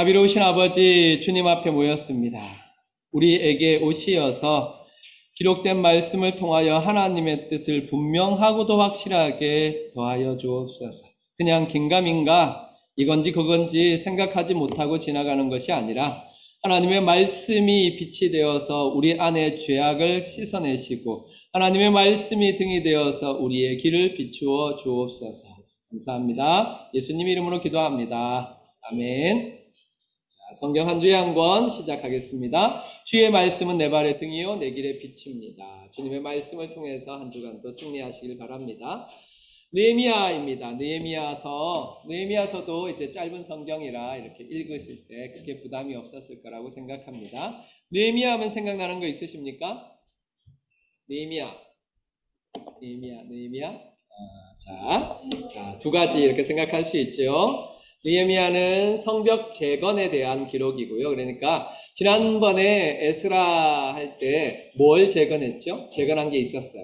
자비로우신 아버지 주님 앞에 모였습니다. 우리에게 옷이어서 기록된 말씀을 통하여 하나님의 뜻을 분명하고도 확실하게 더하여 주옵소서. 그냥 긴가민가 이건지 그건지 생각하지 못하고 지나가는 것이 아니라 하나님의 말씀이 빛이 되어서 우리 안의 죄악을 씻어내시고 하나님의 말씀이 등이 되어서 우리의 길을 비추어 주옵소서. 감사합니다. 예수님 이름으로 기도합니다. 아멘. 성경 한 주에 한 권 시작하겠습니다. 주의 말씀은 내 발의 등이요 내 길의 빛입니다. 주님의 말씀을 통해서 한 주간도 승리하시길 바랍니다. 느헤미야입니다. 느헤미야서도 이제 짧은 성경이라 이렇게 읽으실 때 그렇게 부담이 없었을 거라고 생각합니다. 느헤미야 하면 생각나는 거 있으십니까? 느헤미야. 자, 두 가지 이렇게 생각할 수 있죠. 느헤미야는 성벽 재건에 대한 기록이고요. 그러니까 지난번에 에스라 할 때 뭘 재건했죠? 재건한 게 있었어요.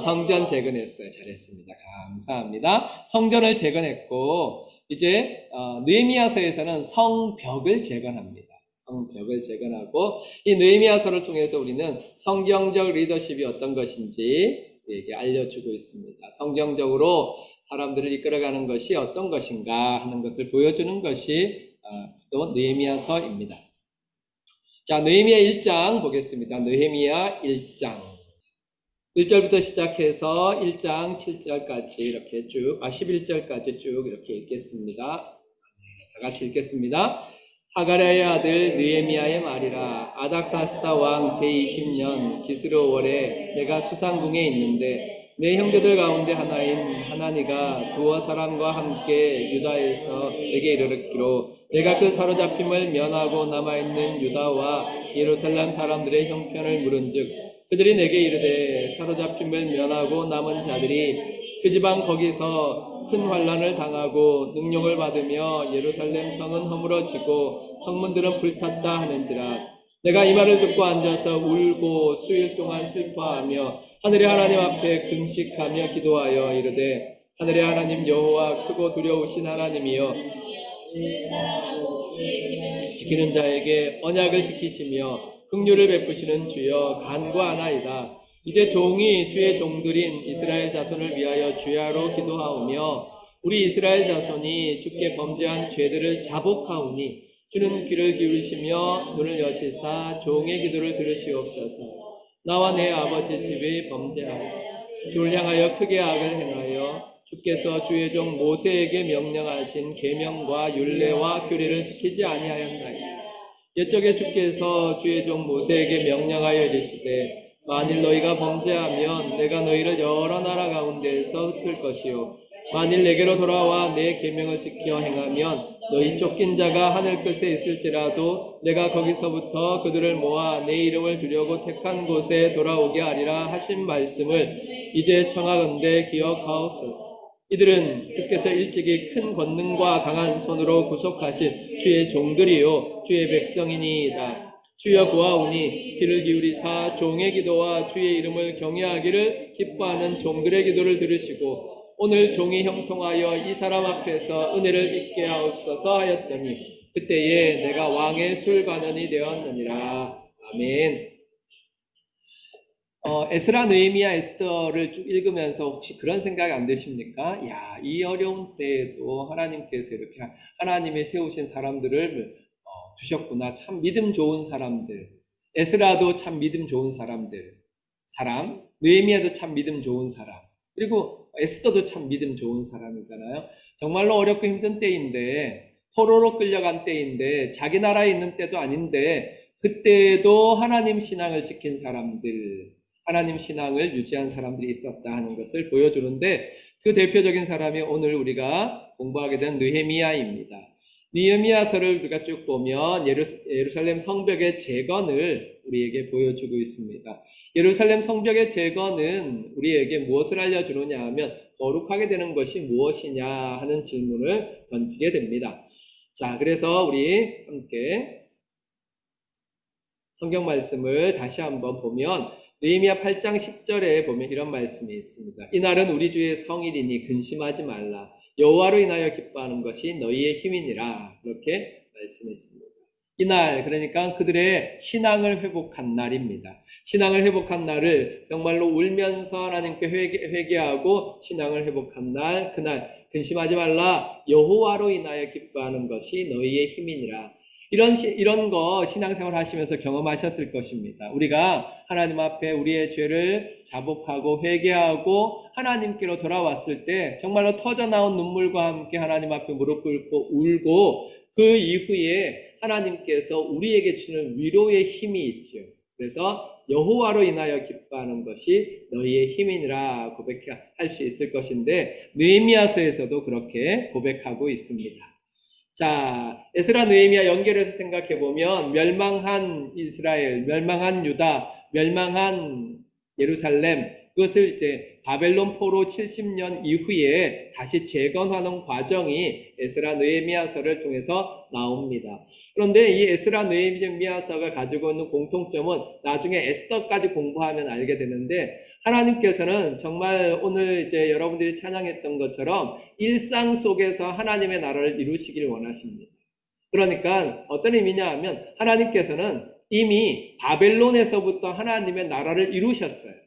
성전 재건했어요. 잘했습니다. 감사합니다. 성전을 재건했고 이제 느헤미야서에서는 성벽을 재건합니다. 성벽을 재건하고 이 느헤미야서를 통해서 우리는 성경적 리더십이 어떤 것인지 우리에게 알려주고 있습니다. 성경적으로 사람들을 이끌어가는 것이 어떤 것인가 하는 것을 보여주는 것이 또 느헤미야서입니다. 자, 느헤미야 1장 보겠습니다. 느헤미야 1장 1절부터 시작해서 1장 7절까지 이렇게 11절까지 쭉 이렇게 읽겠습니다. 다 같이 읽겠습니다. 하가랴의 아들 느헤미야의 말이라. 아닥사스다 왕 제20년 기스로 월에 내가 수상궁에 있는데 내 형제들 가운데 하나인 하나니가 두어 사람과 함께 유다에서 내게 이르기로 내가 그 사로잡힘을 면하고 남아있는 유다와 예루살렘 사람들의 형편을 물은즉 그들이 내게 이르되 사로잡힘을 면하고 남은 자들이 그 지방 거기서 큰 환난을 당하고 능욕을 받으며 예루살렘 성은 허물어지고 성문들은 불탔다 하는지라. 내가 이 말을 듣고 앉아서 울고 수일 동안 슬퍼하며 하늘의 하나님 앞에 금식하며 기도하여 이르되 하늘의 하나님 여호와 크고 두려우신 하나님이여 지키는 자에게 언약을 지키시며 긍휼을 베푸시는 주여 간구하나이다. 이제 종이 주의 종들인 이스라엘 자손을 위하여 주야로 기도하오며 우리 이스라엘 자손이 주께 범죄한 죄들을 자복하오니 주는 귀를 기울이시며 눈을 여시사 종의 기도를 들으시옵소서. 나와 내 아버지 집이 범죄하여 주를 향하여 크게 악을 행하여 주께서 주의 종 모세에게 명령하신 계명과 율례와 규례를 지키지 아니하였나이다. 옛적에 주께서 주의 종 모세에게 명령하여 이르시되 만일 너희가 범죄하면 내가 너희를 여러 나라 가운데에서 흩을 것이요 만일 내게로 돌아와 내 계명을 지켜 행하면 너희 쫓긴 자가 하늘 끝에 있을지라도 내가 거기서부터 그들을 모아 내 이름을 두려고 택한 곳에 돌아오게 하리라 하신 말씀을 이제 청하건대 기억하옵소서. 이들은 주께서 일찍이 큰 권능과 강한 손으로 구속하신 주의 종들이요 주의 백성이니이다. 주여 구하오니 귀를 기울이사 종의 기도와 주의 이름을 경외하기를 기뻐하는 종들의 기도를 들으시고 오늘 종이 형통하여 이 사람 앞에서 은혜를 입게 하옵소서 하였더니 그때에 내가 왕의 술관원이 되었느니라. 아멘. 에스라, 느헤미야, 에스더를 쭉 읽으면서 혹시 그런 생각 안 드십니까? 야, 이 어려운 때에도 하나님께서 이렇게 하나님의 세우신 사람들을 주셨구나. 참 믿음 좋은 사람들. 에스라도 참 믿음 좋은 사람. 느헤미야도 참 믿음 좋은 사람. 그리고 에스더도 참 믿음 좋은 사람이잖아요. 정말로 어렵고 힘든 때인데, 포로로 끌려간 때인데, 자기 나라에 있는 때도 아닌데, 그때도 하나님 신앙을 지킨 사람들, 하나님 신앙을 유지한 사람들이 있었다 하는 것을 보여주는데 그 대표적인 사람이 오늘 우리가 공부하게 된 느헤미야입니다. 느헤미야서를 우리가 쭉 보면 예루살렘 성벽의 재건을 우리에게 보여주고 있습니다. 예루살렘 성벽의 재건은 우리에게 무엇을 알려주느냐 하면 거룩하게 되는 것이 무엇이냐 하는 질문을 던지게 됩니다. 자, 그래서 우리 함께 성경 말씀을 다시 한번 보면 느헤미야 8장 10절에 보면 이런 말씀이 있습니다. 이날은 우리 주의 성일이니 근심하지 말라. 여호와로 인하여 기뻐하는 것이 너희의 힘이니라. 그렇게 말씀했습니다. 이날, 그러니까 그들의 신앙을 회복한 날입니다. 신앙을 회복한 날을 정말로 울면서 하나님께 회개하고 신앙을 회복한 날, 그날 근심하지 말라, 여호와로 인하여 기뻐하는 것이 너희의 힘이니라. 이런 거 신앙생활 하시면서 경험하셨을 것입니다. 우리가 하나님 앞에 우리의 죄를 자복하고 회개하고 하나님께로 돌아왔을 때 정말로 터져나온 눈물과 함께 하나님 앞에 무릎 꿇고 울고, 그 이후에 하나님께서 우리에게 주시는 위로의 힘이 있죠. 그래서 여호와로 인하여 기뻐하는 것이 너희의 힘이니라 고백할 수 있을 것인데, 느헤미야서에서도 그렇게 고백하고 있습니다. 자, 에스라 느헤미야 연결해서 생각해 보면 멸망한 이스라엘, 멸망한 유다, 멸망한 예루살렘, 그것을 이제 바벨론 포로 70년 이후에 다시 재건하는 과정이 에스라 느헤미야서를 통해서 나옵니다. 그런데 이 에스라 느헤미야서가 가지고 있는 공통점은 나중에 에스더까지 공부하면 알게 되는데, 하나님께서는 정말 오늘 이제 여러분들이 찬양했던 것처럼 일상 속에서 하나님의 나라를 이루시길 원하십니다. 그러니까 어떤 의미냐 하면 하나님께서는 이미 바벨론에서부터 하나님의 나라를 이루셨어요.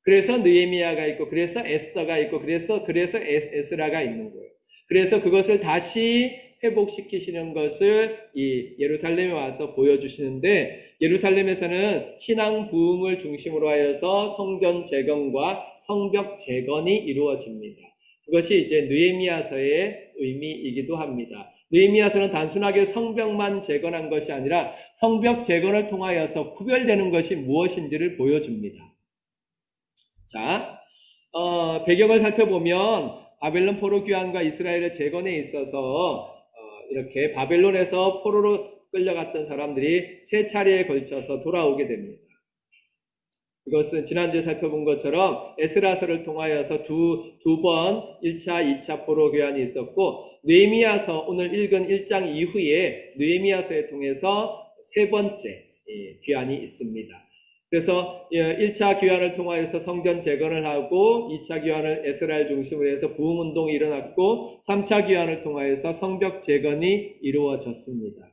그래서 느헤미야가 있고, 그래서 에스더가 있고, 그래서 에스라가 있는 거예요. 그래서 그것을 다시 회복시키시는 것을 이 예루살렘에 와서 보여주시는데, 예루살렘에서는 신앙 부흥을 중심으로 하여서 성전 재건과 성벽 재건이 이루어집니다. 그것이 이제 느헤미야서의 의미이기도 합니다. 느헤미야서는 단순하게 성벽만 재건한 것이 아니라 성벽 재건을 통하여서 구별되는 것이 무엇인지를 보여줍니다. 자, 배경을 살펴보면 바벨론 포로 귀환과 이스라엘의 재건에 있어서 이렇게 바벨론에서 포로로 끌려갔던 사람들이 세 차례에 걸쳐서 돌아오게 됩니다. 이것은 지난주에 살펴본 것처럼 에스라서를 통하여서 두 번 1차, 2차 포로 귀환이 있었고, 느헤미야서 오늘 읽은 1장 이후에 느헤미야서에 통해서 세 번째 귀환이 있습니다. 그래서 1차 귀환을 통하여서 성전 재건을 하고, 2차 귀환을 에스라엘 중심으로 해서 부흥운동이 일어났고, 3차 귀환을 통하여서 성벽 재건이 이루어졌습니다.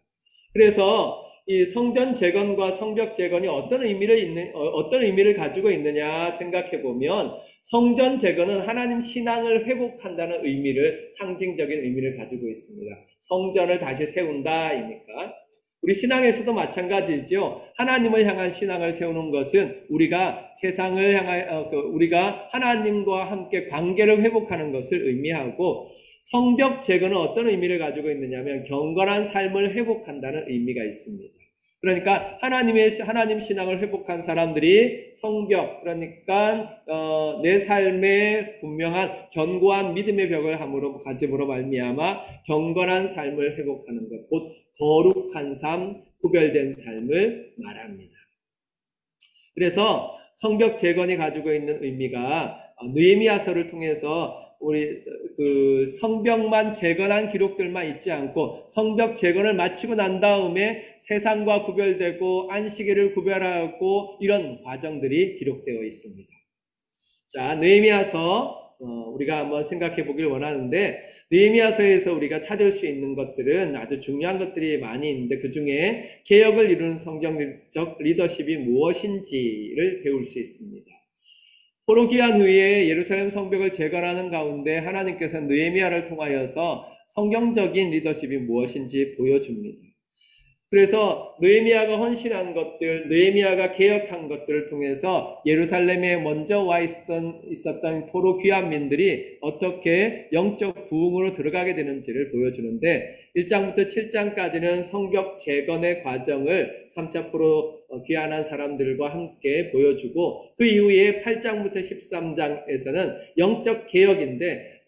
그래서 이 성전 재건과 성벽 재건이 어떤 의미를 가지고 있느냐 생각해 보면, 성전 재건은 하나님 신앙을 회복한다는 상징적인 의미를 가지고 있습니다. 성전을 다시 세운다이니까. 우리 신앙에서도 마찬가지죠. 하나님을 향한 신앙을 세우는 것은 우리가 세상을 향하여 우리가 하나님과 함께 관계를 회복하는 것을 의미하고, 성벽 재건은 어떤 의미를 가지고 있느냐면 경건한 삶을 회복한다는 의미가 있습니다. 그러니까 하나님 신앙을 회복한 사람들이 성벽, 그러니까 내 삶에 분명한 견고한 믿음의 벽을 가짐으로 말미암아 경건한 삶을 회복하는 것, 곧 거룩한 삶, 구별된 삶을 말합니다. 그래서 성벽 재건이 가지고 있는 의미가 느헤미야서를 통해서 우리 성벽만 재건한 기록들만 있지 않고, 성벽 재건을 마치고 난 다음에 세상과 구별되고 안식일을 구별하고 이런 과정들이 기록되어 있습니다. 자, 느헤미야서 우리가 한번 생각해 보길 원하는데, 느헤미야서에서 우리가 찾을 수 있는 것들은 아주 중요한 것들이 많이 있는데, 그 중에 개혁을 이루는 성경적 리더십이 무엇인지를 배울 수 있습니다. 포로 귀환 후에 예루살렘 성벽을 재건하는 가운데 하나님께서 느헤미야를 통하여서 성경적인 리더십이 무엇인지 보여줍니다. 그래서 느헤미야가 헌신한 것들, 느헤미야가 개혁한 것들을 통해서 예루살렘에 먼저 와 있었던 포로 귀환민들이 어떻게 영적 부흥으로 들어가게 되는지를 보여주는데, 1장부터 7장까지는 성벽 재건의 과정을 3차 포로 귀환한 사람들과 함께 보여주고, 그 이후에 8장부터 13장에서는 영적 개혁인데,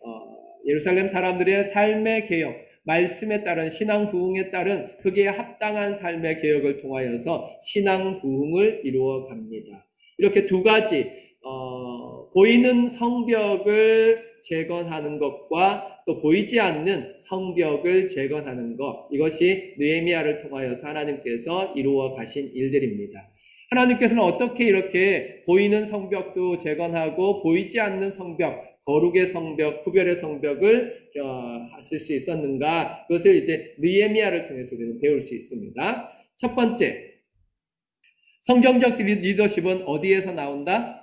예루살렘 사람들의 삶의 개혁, 말씀에 따른 신앙 부흥에 따른 거기에 합당한 삶의 개혁을 통하여서 신앙 부흥을 이루어 갑니다. 이렇게 두 가지 보이는 성벽을 재건하는 것과 또 보이지 않는 성벽을 재건하는 것, 이것이 느헤미야를 통하여서 하나님께서 이루어 가신 일들입니다. 하나님께서는 어떻게 이렇게 보이는 성벽도 재건하고 보이지 않는 성벽, 거룩의 성벽, 구별의 성벽을 하실 수 있었는가? 그것을 이제 느헤미야를 통해서 우리는 배울 수 있습니다. 첫 번째, 성경적 리더십은 어디에서 나온다?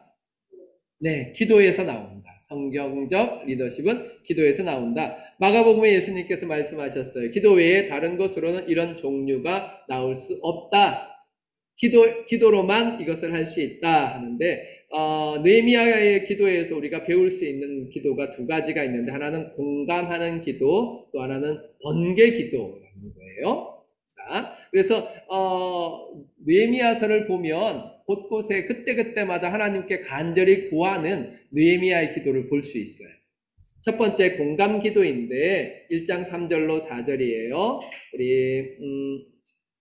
네, 기도에서 나온다. 성경적 리더십은 기도에서 나온다. 마가복음에 예수님께서 말씀하셨어요. 기도 외에 다른 것으로는 이런 종류가 나올 수 없다. 기도로만 이것을 할 수 있다 하는데, 느헤미야의 기도에서 우리가 배울 수 있는 기도가 두 가지가 있는데, 하나는 공감하는 기도, 또 하나는 번개 기도라는 거예요. 자, 그래서 느헤미야서를 보면 곳곳에 그때그때마다 하나님께 간절히 구하는 느헤미야의 기도를 볼 수 있어요. 첫 번째 공감 기도인데 1장 3절로 4절이에요. 우리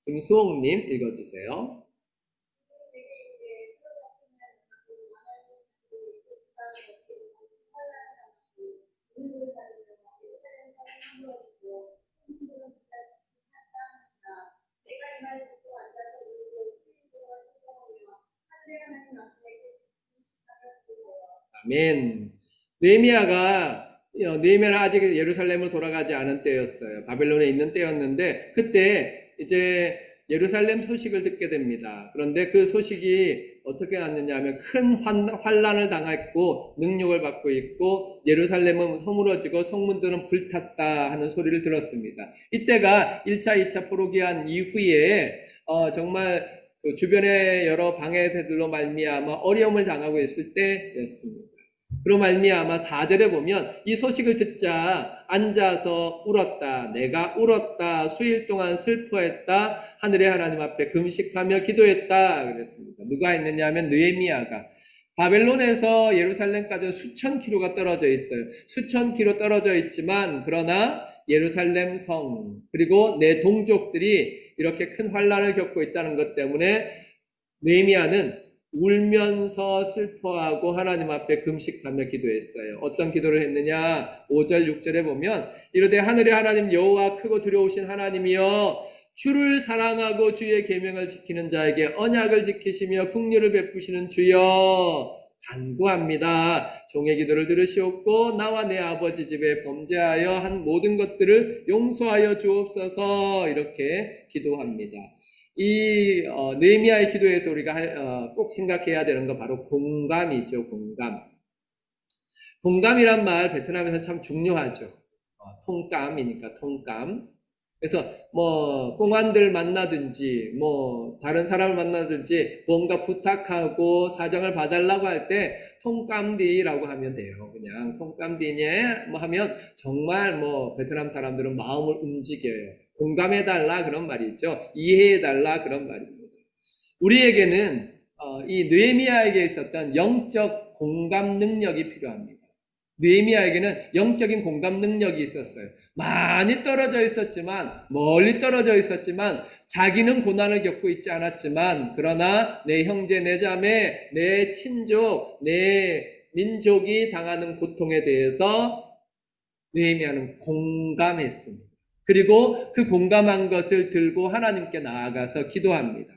김수홍님 읽어주세요. 아멘. 느헤미야는 아직 예루살렘으로 돌아가지 않은 때였어요. 바벨론에 있는 때였는데 그때 이제 예루살렘 소식을 듣게 됩니다. 그런데 그 소식이 어떻게 왔느냐 하면 큰 환란을 당했고 능욕을 받고 있고 예루살렘은 허물어지고 성문들은 불탔다 하는 소리를 들었습니다. 이때가 1차, 2차 포로기한 이후에 정말 그 주변의 여러 방해들로 말미암아 어려움을 당하고 있을 때였습니다. 그로 말미암아 4절에 보면 이 소식을 듣자 앉아서 울었다. 내가 울었다. 수일 동안 슬퍼했다. 하늘의 하나님 앞에 금식하며 기도했다. 그랬습니다. 누가 했느냐 하면 느헤미야가. 바벨론에서 예루살렘까지 수천 킬로가 떨어져 있어요. 수천 킬로 떨어져 있지만 그러나 예루살렘 성 그리고 내 동족들이 이렇게 큰 환란을 겪고 있다는 것 때문에 느헤미야는 울면서 슬퍼하고 하나님 앞에 금식하며 기도했어요. 어떤 기도를 했느냐? 5절 6절에 보면 이르되 하늘의 하나님 여호와 크고 두려우신 하나님이여 주를 사랑하고 주의 계명을 지키는 자에게 언약을 지키시며 긍휼을 베푸시는 주여 간구합니다. 종의 기도를 들으시옵고 나와 내 아버지 집에 범죄하여 한 모든 것들을 용서하여 주옵소서 이렇게 기도합니다. 이 느헤미야의 기도에서 우리가 꼭 생각해야 되는 거 바로 공감이죠. 공감이란 말 베트남에서 참 중요하죠. 통감이니까 통감. 그래서 공안들 만나든지 다른 사람을 만나든지 뭔가 부탁하고 사정을 봐달라고 할 때 통감디라고 하면 돼요. 그냥 통감디냐 하면 정말 베트남 사람들은 마음을 움직여요. 공감해달라 그런 말이죠. 이해해달라 그런 말입니다. 우리에게는 이 느헤미야에게 있었던 영적 공감 능력이 필요합니다. 느헤미야에게는 영적인 공감 능력이 있었어요. 많이 떨어져 있었지만 멀리 떨어져 있었지만 자기는 고난을 겪고 있지 않았지만 그러나 내 형제 내 자매 내 친족 내 민족이 당하는 고통에 대해서 느헤미야는 공감했습니다. 그리고 그 공감한 것을 들고 하나님께 나아가서 기도합니다.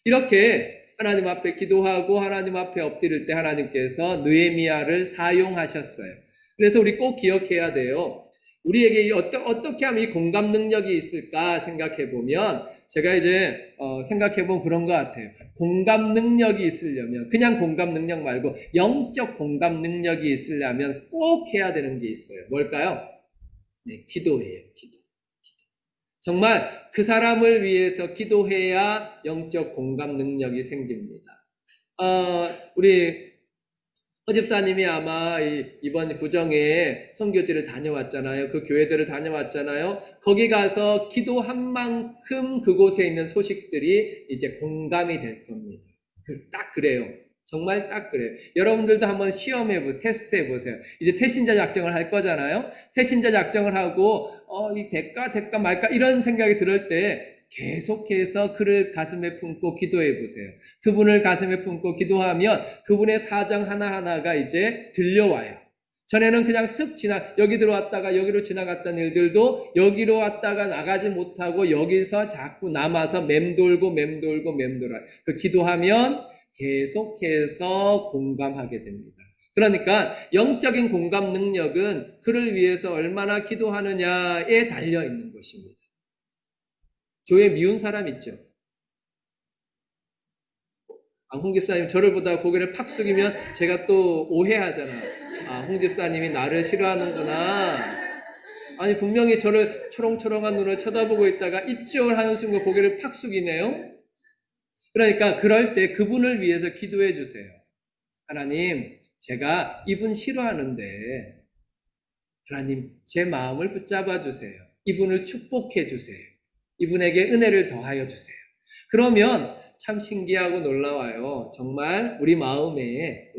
이렇게 하나님 앞에 기도하고 하나님 앞에 엎드릴 때 하나님께서 느헤미야를 사용하셨어요. 그래서 우리 꼭 기억해야 돼요. 우리에게 어떻게 하면 이 공감 능력이 있을까 생각해 보면 제가 이제 생각해 보면 그런 것 같아요. 공감 능력이 있으려면 그냥 공감 능력 말고 영적 공감 능력이 있으려면 꼭 해야 되는 게 있어요. 뭘까요? 네, 기도예요. 기도. 정말 그 사람을 위해서 기도해야 영적 공감 능력이 생깁니다. 우리 허집사님이 아마 이번 구정에 선교지를 다녀왔잖아요. 그 교회들을 다녀왔잖아요. 거기 가서 기도한 만큼 그곳에 있는 소식들이 이제 공감이 될 겁니다. 딱 그래요. 정말 딱 그래요. 여러분들도 한번 테스트해 보세요. 이제 태신자 작정을 할 거잖아요. 태신자 작정을 하고 이 될까 말까 이런 생각이 들을 때 계속해서 그를 가슴에 품고 기도해 보세요. 그분을 가슴에 품고 기도하면 그분의 사정 하나하나가 이제 들려와요. 전에는 그냥 쓱 여기 들어왔다가 여기로 지나갔던 일들도 여기로 왔다가 나가지 못하고 여기서 자꾸 남아서 맴돌고 그 기도하면 계속해서 공감하게 됩니다. 그러니까 영적인 공감 능력은 그를 위해서 얼마나 기도하느냐에 달려 있는 것입니다. 교회 미운 사람 있죠? 홍 집사님 저를 보다가 고개를 팍 숙이면 제가 또 오해하잖아. 홍 집사님이 나를 싫어하는구나. 아니 분명히 저를 초롱초롱한 눈으로 쳐다보고 있다가 이쪽을 하는 순간 고개를 팍 숙이네요. 그러니까 그럴 때 그분을 위해서 기도해 주세요. 하나님, 제가 이분 싫어하는데 하나님 제 마음을 붙잡아 주세요. 이분을 축복해 주세요. 이분에게 은혜를 더하여 주세요. 그러면 참 신기하고 놀라워요. 정말 우리 마음에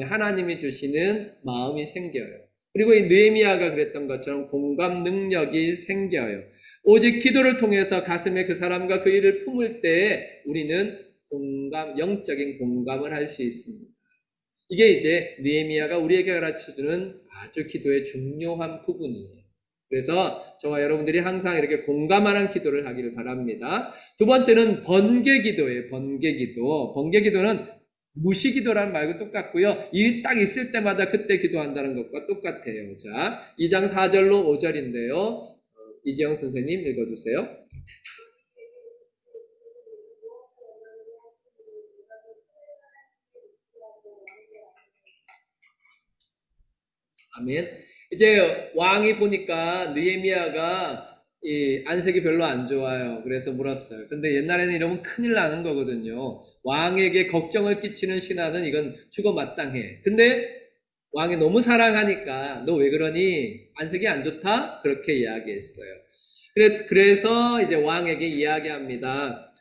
하나님이 주시는 마음이 생겨요. 그리고 이 느헤미야가 그랬던 것처럼 공감 능력이 생겨요. 오직 기도를 통해서 가슴에 그 사람과 그 일을 품을 때 우리는 영적인 공감을 할 수 있습니다. 이게 이제 느헤미야가 우리에게 가르쳐주는 아주 기도의 중요한 부분이에요. 그래서 저와 여러분들이 항상 이렇게 공감하는 기도를 하기를 바랍니다. 두 번째는 번개기도예요. 번개기도는 무시기도라는 말과 똑같고요. 일이 딱 있을 때마다 그때 기도한다는 것과 똑같아요. 자, 2장 4절로 5절인데요. 이지영 선생님 읽어주세요. 아멘. 이제 왕이 보니까 느헤미야가 이 안색이 별로 안 좋아요. 그래서 물었어요. 근데 옛날에는 이러면 큰일 나는 거거든요. 왕에게 걱정을 끼치는 신하는 이건 죽어 마땅해. 근데 왕이 너무 사랑하니까 너 왜 그러니? 안색이 안 좋다? 그렇게 이야기했어요. 그래서 이제 왕에게 이야기합니다.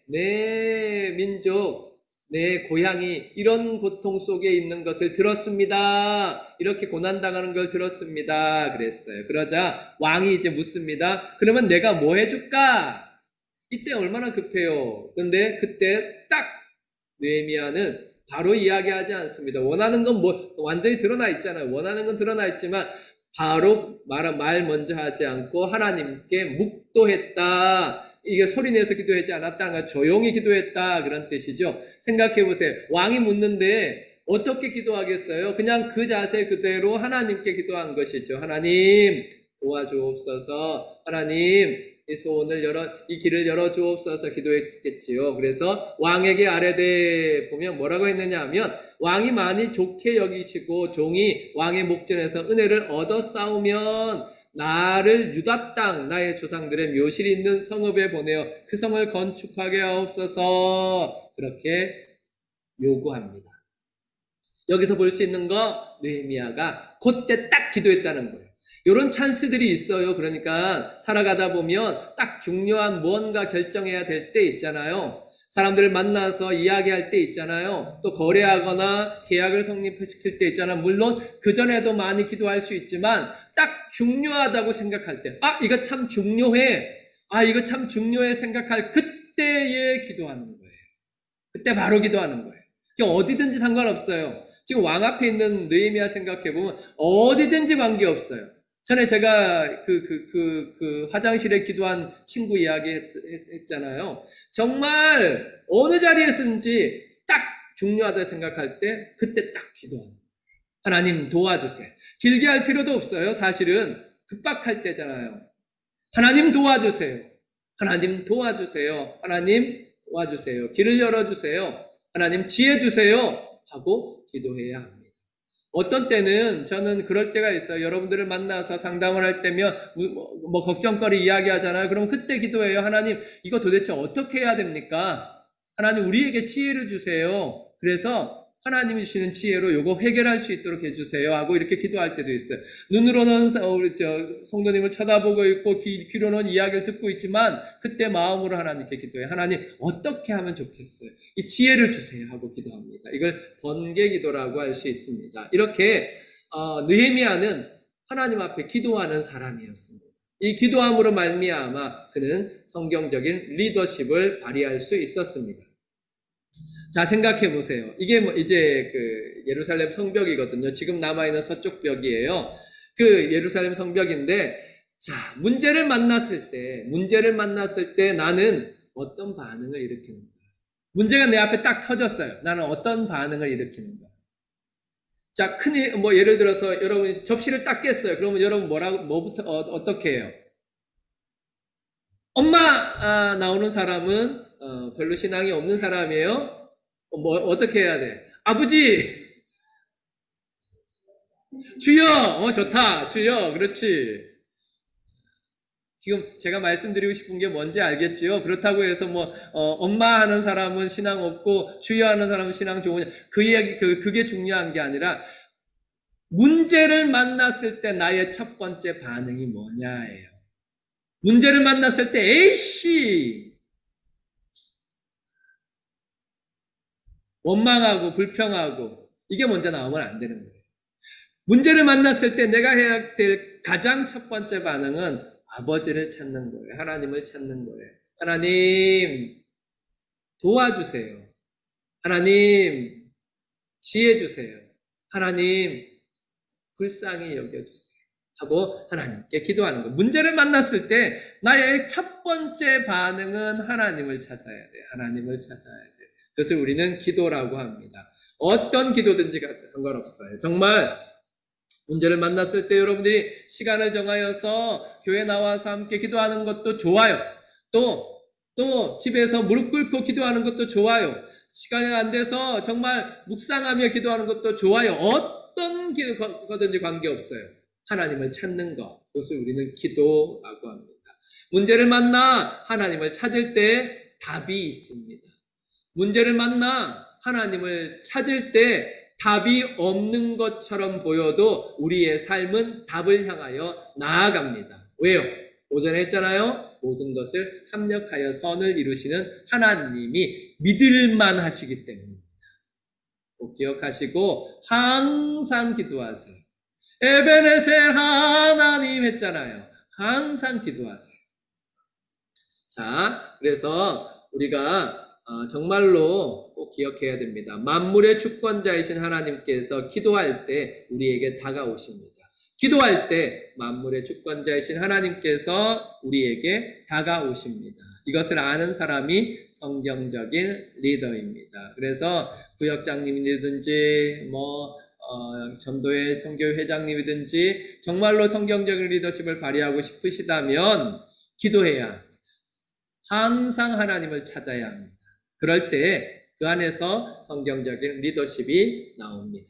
내 민족, 내 고향이 이런 고통 속에 있는 것을 들었습니다. 이렇게 고난당하는 걸 들었습니다. 그랬어요. 그러자 왕이 이제 묻습니다. 그러면 내가 뭐 해줄까? 이때 얼마나 급해요. 근데 그때 딱 느헤미야는 바로 이야기하지 않습니다. 원하는 건 완전히 드러나 있잖아요. 원하는 건 드러나 있지만 바로 말 먼저 하지 않고 하나님께 묵도했다. 이게 소리내서 기도하지 않았다는 건 조용히 기도했다 그런 뜻이죠. 생각해 보세요. 왕이 묻는데 어떻게 기도하겠어요? 그냥 그 자세 그대로 하나님께 기도한 것이죠. 하나님 도와주옵소서. 하나님 이 길을 열어주옵소서 기도했겠지요. 그래서 왕에게 아뢰되 보면 뭐라고 했느냐 하면 왕이 많이 좋게 여기시고 종이 왕의 목전에서 은혜를 얻어 싸우면 나를 유다 땅 나의 조상들의 묘실이 있는 성읍에 보내어 그 성을 건축하게 하옵소서 그렇게 요구합니다. 여기서 볼 수 있는 거 느헤미야가 그때 딱 기도했다는 거예요. 이런 찬스들이 있어요. 그러니까 살아가다 보면 딱 중요한 무언가 결정해야 될 때 있잖아요. 사람들을 만나서 이야기할 때 있잖아요. 또 거래하거나 계약을 성립시킬 때 있잖아요. 물론 그전에도 많이 기도할 수 있지만 딱 중요하다고 생각할 때 이거 참 중요해. 이거 참 중요해 생각할 그때에 기도하는 거예요. 그때 바로 기도하는 거예요. 어디든지 상관없어요. 지금 왕 앞에 있는 느헤미야 생각해보면 어디든지 관계없어요. 전에 제가 화장실에 기도한 친구 이야기 했잖아요. 정말 어느 자리에서든지 딱 중요하다 생각할 때 그때 딱 기도하는 거예요. 하나님 도와주세요. 길게 할 필요도 없어요. 사실은 급박할 때잖아요. 하나님 도와주세요. 하나님 도와주세요. 하나님 도와주세요. 길을 열어주세요. 하나님 지혜 주세요. 하고 기도해야 합니다. 어떤 때는 저는 그럴 때가 있어요. 여러분들을 만나서 상담을 할 때면 걱정거리 이야기하잖아요. 그럼 그때 기도해요. 하나님 이거 도대체 어떻게 해야 됩니까? 하나님 우리에게 지혜를 주세요. 그래서 하나님이 주시는 지혜로 요거 해결할 수 있도록 해주세요 하고 이렇게 기도할 때도 있어요. 눈으로는 우리 성도님을 쳐다보고 있고 귀로는 이야기를 듣고 있지만 그때 마음으로 하나님께 기도해요. 하나님 어떻게 하면 좋겠어요? 이 지혜를 주세요 하고 기도합니다. 이걸 번개기도라고 할 수 있습니다. 이렇게 느헤미야는 하나님 앞에 기도하는 사람이었습니다. 이 기도함으로 말미암아 그는 성경적인 리더십을 발휘할 수 있었습니다. 자, 생각해 보세요. 이게 뭐 이제 그 예루살렘 성벽이거든요. 지금 남아있는 서쪽 벽이에요. 그 예루살렘 성벽인데, 자, 문제를 만났을 때 나는 어떤 반응을 일으키는 거야? 문제가 내 앞에 딱 터졌어요. 나는 어떤 반응을 일으키는 거야? 자, 뭐 예를 들어서 여러분이 접시를 딱 깼어요. 그러면 여러분 뭐부터 어떻게 해요? 엄마 나오는 사람은 별로 신앙이 없는 사람이에요. 뭐 어떻게 해야 돼? 아버지, 주여, 좋다, 주여, 그렇지. 지금 제가 말씀드리고 싶은 게 뭔지 알겠지요? 그렇다고 해서 뭐 엄마 하는 사람은 신앙 없고 주여 하는 사람은 신앙 좋으냐? 그 이야기 그게 중요한 게 아니라 문제를 만났을 때 나의 첫 번째 반응이 뭐냐예요. 문제를 만났을 때 에이씨 원망하고 불평하고 이게 먼저 나오면 안 되는 거예요. 문제를 만났을 때 내가 해야 될 가장 첫 번째 반응은 아버지를 찾는 거예요. 하나님을 찾는 거예요. 하나님 도와주세요. 하나님 지혜 주세요. 하나님 불쌍히 여겨주세요. 하고 하나님께 기도하는 거예요. 문제를 만났을 때 나의 첫 번째 반응은 하나님을 찾아야 돼요. 하나님을 찾아야 돼요. 그것을 우리는 기도라고 합니다. 어떤 기도든지 상관없어요. 정말 문제를 만났을 때 여러분들이 시간을 정하여서 교회 나와서 함께 기도하는 것도 좋아요. 또 집에서 무릎 꿇고 기도하는 것도 좋아요. 시간이 안 돼서 정말 묵상하며 기도하는 것도 좋아요. 어떤 기도든지 관계없어요. 하나님을 찾는 것, 그것을 우리는 기도라고 합니다. 문제를 만나 하나님을 찾을 때 답이 있습니다. 문제를 만나 하나님을 찾을 때 답이 없는 것처럼 보여도 우리의 삶은 답을 향하여 나아갑니다. 왜요? 오전에 했잖아요. 모든 것을 합력하여 선을 이루시는 하나님이 믿을만 하시기 때문입니다. 꼭 기억하시고 항상 기도하세요. 에베네셀 하나님 했잖아요. 항상 기도하세요. 자, 그래서 우리가 정말로 꼭 기억해야 됩니다. 만물의 주권자이신 하나님께서 기도할 때 우리에게 다가오십니다. 기도할 때 만물의 주권자이신 하나님께서 우리에게 다가오십니다. 이것을 아는 사람이 성경적인 리더입니다. 그래서 구역장님이든지 전도회 선교회 회장님이든지 정말로 성경적인 리더십을 발휘하고 싶으시다면 기도해야 합니다. 항상 하나님을 찾아야 합니다. 그럴 때 그 안에서 성경적인 리더십이 나옵니다.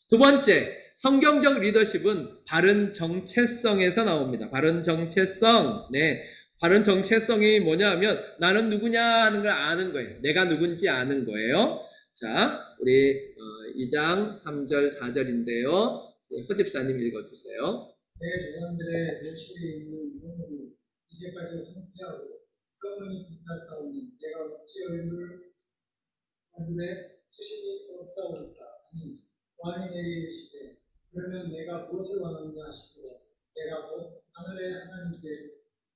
두 번째, 성경적 리더십은 바른 정체성에서 나옵니다. 바른 정체성. 네. 바른 정체성이 뭐냐 하면 나는 누구냐 하는 걸 아는 거예요. 내가 누군지 아는 거예요. 자, 우리 2장 3절 4절인데요. 허집사님 읽어주세요. 내 조상들의 멸실에 있는 성문이 이제까지 황폐하고 성문이 불탔사오니 내가 어찌 얼굴에 수심이 떴사오리까. 아니 왕이 내게 이르시되 그러면 내가 무엇을 원하느냐 하시고 내가 곧 하늘의 하나님께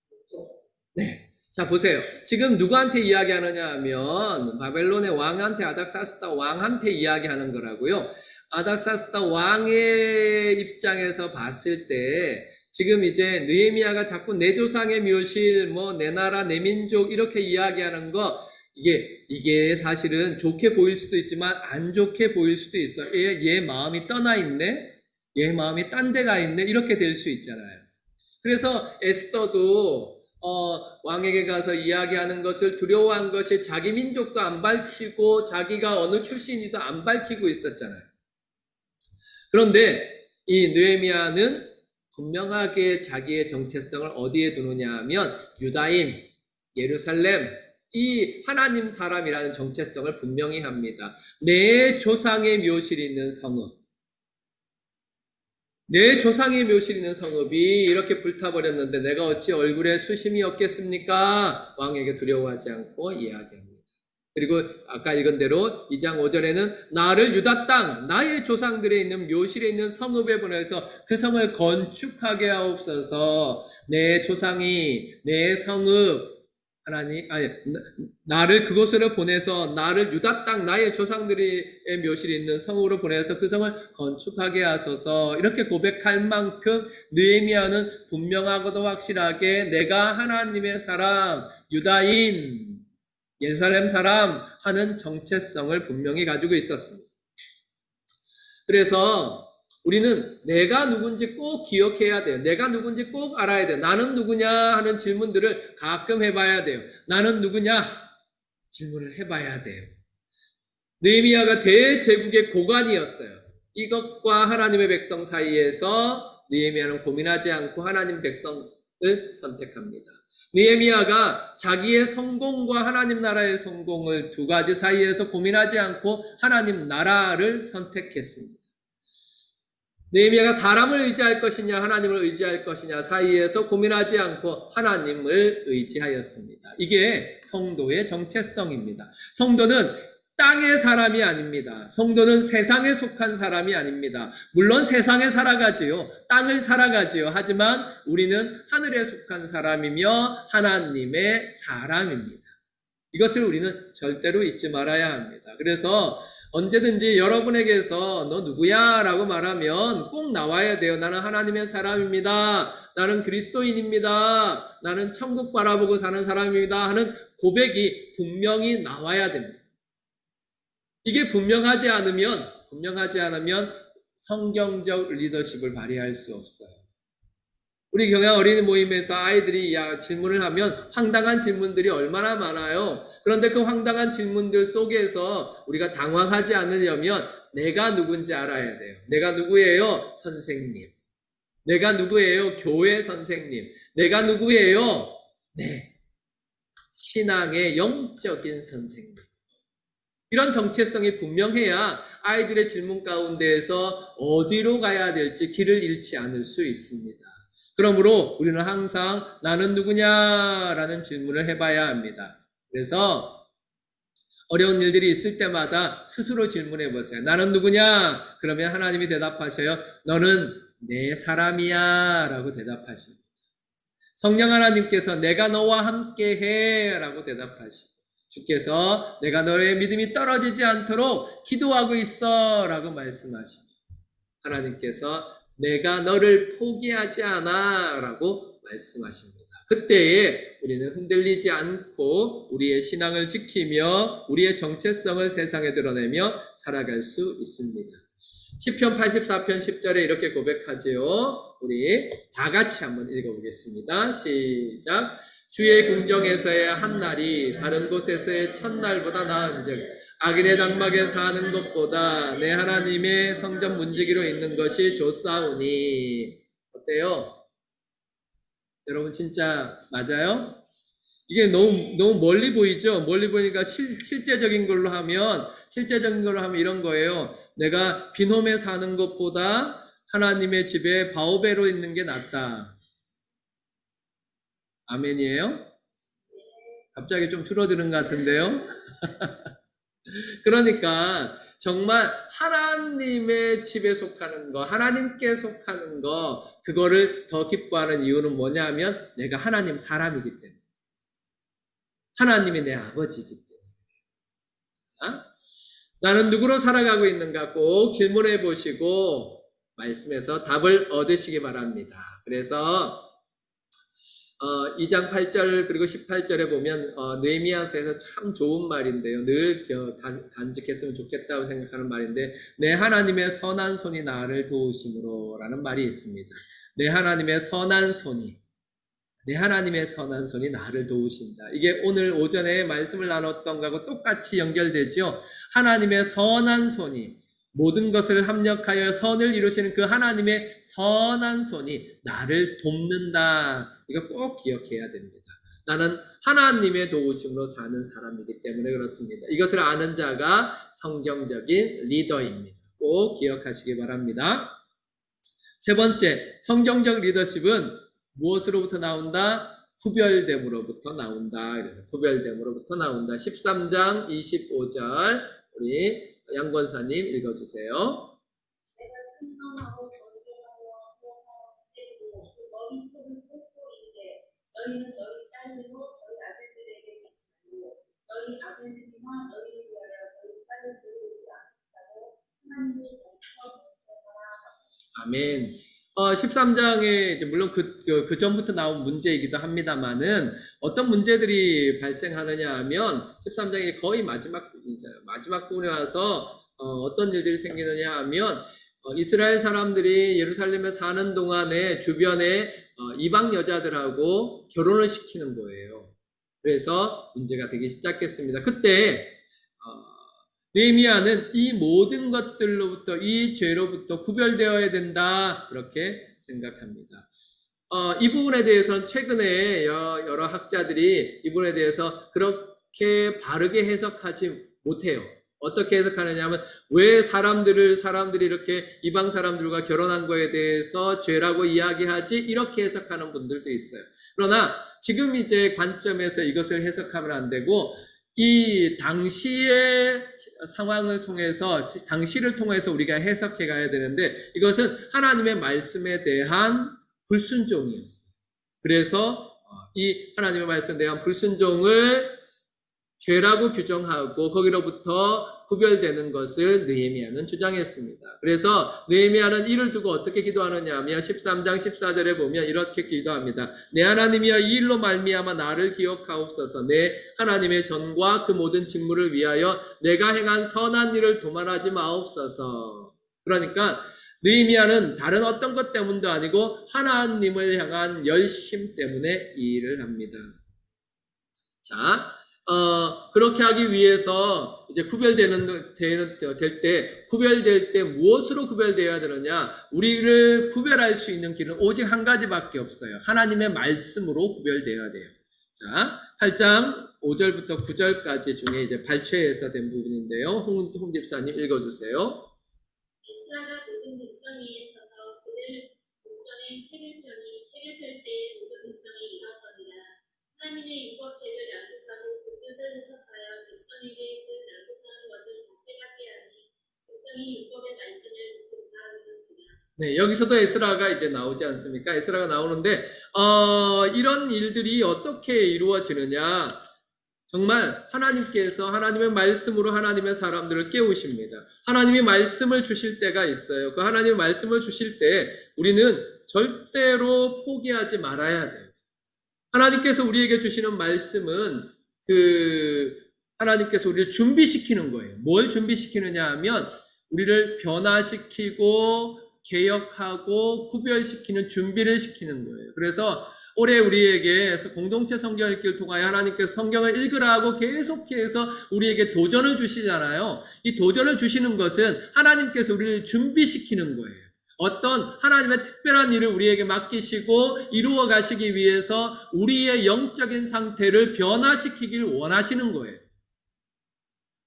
묻고. 네. 자, 보세요. 지금 누구한테 이야기하느냐 하면 바벨론의 왕한테, 아닥사스다 왕한테 이야기하는 거라고요. 아닥사스다 왕의 입장에서 봤을 때 지금 이제 느헤미야가 자꾸 내 조상의 묘실, 내 나라, 내 민족 이렇게 이야기하는 거 이게 사실은 좋게 보일 수도 있지만 안 좋게 보일 수도 있어요. 얘 마음이 떠나 있네? 얘 마음이 딴 데가 있네? 이렇게 될 수 있잖아요. 그래서 에스더도 왕에게 가서 이야기하는 것을 두려워한 것이 자기 민족도 안 밝히고 자기가 어느 출신이도 안 밝히고 있었잖아요. 그런데 이 느헤미야는 분명하게 자기의 정체성을 어디에 두느냐 하면 유다인, 예루살렘, 이 하나님 사람이라는 정체성을 분명히 합니다. 내 조상의 묘실이 있는 성읍, 내 조상의 묘실 있는 성읍이 이렇게 불타버렸는데 내가 어찌 얼굴에 수심이 없겠습니까? 왕에게 두려워하지 않고 이야기합니다. 그리고 아까 읽은 대로 2장 5절에는 나를 유다 땅, 나의 조상들에 있는 묘실에 있는 성읍에 보내서 그 성을 건축하게 하옵소서. 내 조상이 내 성읍, 하나님, 아니, 나를 그곳으로 보내서 나를 유다 땅, 나의 조상들의 묘실이 있는 성으로 보내서 그 성을 건축하게 하소서. 이렇게 고백할 만큼 느헤미야는 분명하고도 확실하게 내가 하나님의 사람, 유다인, 예루살렘 사람 하는 정체성을 분명히 가지고 있었습니다. 그래서 우리는 내가 누군지 꼭 기억해야 돼요. 내가 누군지 꼭 알아야 돼요. 나는 누구냐 하는 질문들을 가끔 해봐야 돼요. 나는 누구냐? 질문을 해봐야 돼요. 느헤미야가 대제국의 고관이었어요. 이것과 하나님의 백성 사이에서 느헤미야는 고민하지 않고 하나님 백성을 선택합니다. 느헤미야가 자기의 성공과 하나님 나라의 성공을 두 가지 사이에서 고민하지 않고 하나님 나라를 선택했습니다. 느헤미야가 사람을 의지할 것이냐 하나님을 의지할 것이냐 사이에서 고민하지 않고 하나님을 의지하였습니다. 이게 성도의 정체성입니다. 성도는 땅의 사람이 아닙니다. 성도는 세상에 속한 사람이 아닙니다. 물론 세상에 살아가지요. 땅을 살아가지요. 하지만 우리는 하늘에 속한 사람이며 하나님의 사람입니다. 이것을 우리는 절대로 잊지 말아야 합니다. 그래서 언제든지 여러분에게서 너 누구야? 라고 말하면 꼭 나와야 돼요. 나는 하나님의 사람입니다. 나는 그리스도인입니다. 나는 천국 바라보고 사는 사람입니다. 하는 고백이 분명히 나와야 됩니다. 이게 분명하지 않으면 성경적 리더십을 발휘할 수 없어요. 우리 경영 어린이 모임에서 아이들이 질문을 하면 황당한 질문들이 얼마나 많아요. 그런데 그 황당한 질문들 속에서 우리가 당황하지 않으려면 내가 누군지 알아야 돼요. 내가 누구예요? 선생님. 내가 누구예요? 교회 선생님. 내가 누구예요? 네. 신앙의 영적인 선생님. 이런 정체성이 분명해야 아이들의 질문 가운데에서 어디로 가야 될지 길을 잃지 않을 수 있습니다. 그러므로 우리는 항상 나는 누구냐라는 질문을 해봐야 합니다. 그래서 어려운 일들이 있을 때마다 스스로 질문해 보세요. 나는 누구냐? 그러면 하나님이 대답하셔요. 너는 내 사람이야 라고 대답하십니다. 성령 하나님께서 내가 너와 함께해 라고 대답하시고 주께서 내가 너의 믿음이 떨어지지 않도록 기도하고 있어 라고 말씀하십니다. 하나님께서 내가 너를 포기하지 않아 라고 말씀하십니다. 그때에 우리는 흔들리지 않고 우리의 신앙을 지키며 우리의 정체성을 세상에 드러내며 살아갈 수 있습니다. 시편 84편 10절에 이렇게 고백하지요. 우리 다 같이 한번 읽어보겠습니다. 시작. 주의 궁정에서의 한 날이 다른 곳에서의 첫날보다 나은즉 악인의 장막에 사는 것보다 내 하나님의 성전 문지기로 있는 것이 좋사오니. 어때요? 여러분 진짜 맞아요? 이게 너무 멀리 보이죠? 멀리 보니까 실제적인 걸로 하면 이런 거예요. 내가 빈홈에 사는 것보다 하나님의 집에 바오베로 있는 게 낫다. 아멘이에요? 갑자기 좀 줄어드는 것 같은데요? 그러니까 정말 하나님의 집에 속하는 거, 하나님께 속하는 거, 그거를 더 기뻐하는 이유는 뭐냐면 내가 하나님 사람이기 때문에. 하나님이 내 아버지이기 때문에. 나는 누구로 살아가고 있는가 꼭 질문해 보시고 말씀에서 답을 얻으시기 바랍니다. 그래서 2장 8절 그리고 18절에 보면 느헤미야서에서 참 좋은 말인데요. 늘 간직했으면 좋겠다고 생각하는 말인데 내 하나님의 선한 손이 나를 도우심으로 라는 말이 있습니다. 내 하나님의 선한 손이 나를 도우신다. 이게 오늘 오전에 말씀을 나눴던 것하고 똑같이 연결되죠. 하나님의 선한 손이 모든 것을 합력하여 선을 이루시는 그 하나님의 선한 손이 나를 돕는다. 이거 꼭 기억해야 됩니다. 나는 하나님의 도우심으로 사는 사람이기 때문에 그렇습니다. 이것을 아는 자가 성경적인 리더입니다. 꼭 기억하시기 바랍니다. 세 번째, 성경적 리더십은 무엇으로부터 나온다? 구별됨으로부터 나온다. 그래서 구별됨으로부터 나온다. 13장 25절 우리 양 권사님 읽어주세요. 내가 충성하고 전쟁하고 너희 손을 꽂고 있는데 너희는 너희 딸들로 저희 아들들에게 너희들이나 너희를 위하여 저희 빨리 들어오지 않겠다고 하나님이 멈춰 아멘. 13장에 이제 물론 그 전부터 나온 문제이기도 합니다만은 어떤 문제들이 발생하느냐 하면 13장의 거의 마지막 부분이잖아요. 마지막 부분에 와서 어떤 일들이 생기느냐 하면 이스라엘 사람들이 예루살렘에 사는 동안에 주변에 이방 여자들하고 결혼을 시키는 거예요. 그래서 문제가 되기 시작했습니다. 그때 느헤미야는 이 모든 것들로부터 이 죄로부터 구별되어야 된다 그렇게 생각합니다. 이 부분에 대해서는 최근에 여러 학자들이 이 부분에 대해서 그렇게 바르게 해석하지 못해요. 어떻게 해석하느냐 하면 왜 사람들이 이렇게 이방 사람들과 결혼한 거에 대해서 죄라고 이야기하지 이렇게 해석하는 분들도 있어요. 그러나 지금 이제 관점에서 이것을 해석하면 안 되고 이 당시의 상황을 통해서 당시를 통해서 우리가 해석해 가야 되는데 이것은 하나님의 말씀에 대한 불순종이었어요. 그래서 이 하나님의 말씀에 대한 불순종을 죄라고 규정하고 거기로부터 구별되는 것을 느헤미야는 주장했습니다. 그래서 느헤미야는 이를 두고 어떻게 기도하느냐 하면 13장 14절에 보면 이렇게 기도합니다. 내 하나님이여 이 일로 말미암아 나를 기억하옵소서. 내 하나님의 전과 그 모든 직무를 위하여 내가 행한 선한 일을 도말하지 마옵소서. 그러니까 느헤미야는 다른 어떤 것 때문도 아니고 하나님을 향한 열심 때문에 이 일을 합니다. 자, 그렇게 하기 위해서 이제 구별될 때 무엇으로 구별되어야 되느냐? 우리를 구별할 수 있는 길은 오직 한 가지밖에 없어요. 하나님의 말씀으로 구별되어야 돼요. 자, 8장 5절부터 9절까지 중에 이제 발췌해서 된 부분인데요. 홍 집사님 읽어주세요. 에스라가 모든 백성 위에 서서 그들 목전에 책을 펴니 책을 펼 때에 모든 백성이 일어서리라. 하나님의 율법책을 낭독하고 그 뜻을 해석하여 백성에게 그 낭독하는 것을 doc게하게 하니 백성이 율법의 말씀을 듣고 다 듣는지라. 네, 여기서도 에스라가 이제 나오지 않습니까? 에스라가 나오는데 이런 일들이 어떻게 이루어지느냐? 정말 하나님께서 하나님의 말씀으로 하나님의 사람들을 깨우십니다. 하나님이 말씀을 주실 때가 있어요. 그 하나님의 말씀을 주실 때 우리는 절대로 포기하지 말아야 돼요. 하나님께서 우리에게 주시는 말씀은 하나님께서 우리를 준비시키는 거예요. 뭘 준비시키느냐 하면 우리를 변화시키고 개혁하고 구별시키는 준비를 시키는 거예요. 그래서 올해 우리에게 공동체 성경 읽기를 통하여 하나님께서 성경을 읽으라 하고 계속해서 우리에게 도전을 주시잖아요. 이 도전을 주시는 것은 하나님께서 우리를 준비시키는 거예요. 어떤 하나님의 특별한 일을 우리에게 맡기시고 이루어 가시기 위해서 우리의 영적인 상태를 변화시키길 원하시는 거예요.